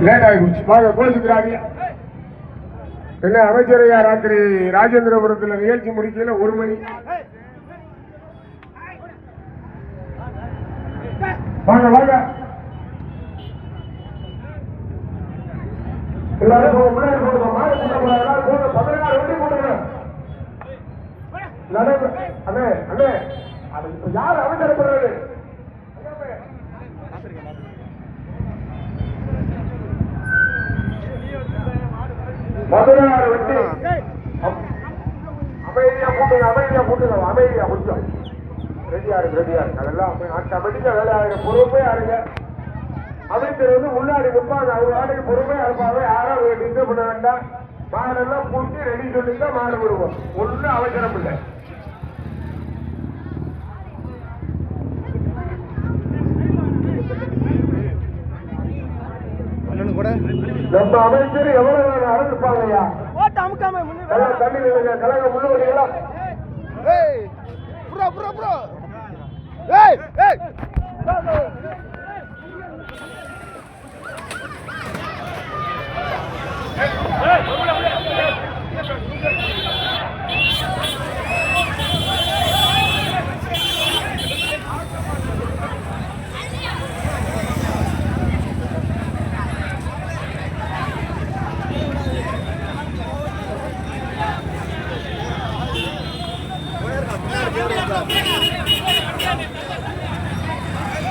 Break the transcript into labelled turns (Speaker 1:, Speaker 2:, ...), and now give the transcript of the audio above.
Speaker 1: Late ஆகிடுச்சு வாங்க கோச்சுக்கிறாங்க. என்ன அமைச்சரையா ராத்திரி ராஜேந்திரபுரத்தில் நிகழ்ச்சி முடிக்கல 1 மணி. வாங்க வாங்க எல்லாரும் முன்னாடி போடுங்க. மாடு போடுங்க. எல்லாரும் போடுங்க. 16 வண்டி போடுங்க. அண்ணே அண்ணே யார் அமைச்சரப்படுறாரு? 16 வண்டி அமைதியா போட்டுங்க. அமைதியா போட்டுங்க. அமைதியா கொஞ்சம் ரெடியா இருக்கு. அதெல்லாம் ஆட்டோமேட்டிக்கா வேலை ஆகிற பொறுப்பே ஆடுங்க. அமைச்சர் வந்து முன்னாடி நிற்பாங்க. அவங்க ஆடைக்கு பொறுமையா இருப்பாங்க. யாரும் டிஸ்டர்ப் பண்ண வேண்டாம். மாடெல்லாம் பூட்டி ரெடி சொல்லிட்டு மாடு விடுவோம். ஒன்றும் அவசரம் இல்லை. நம்ம அமைச்சர் எவ்வளவு நடந்திருப்பாங்க ஐயா. தண்ணி கலக முள்ளுவடிகளா Hey!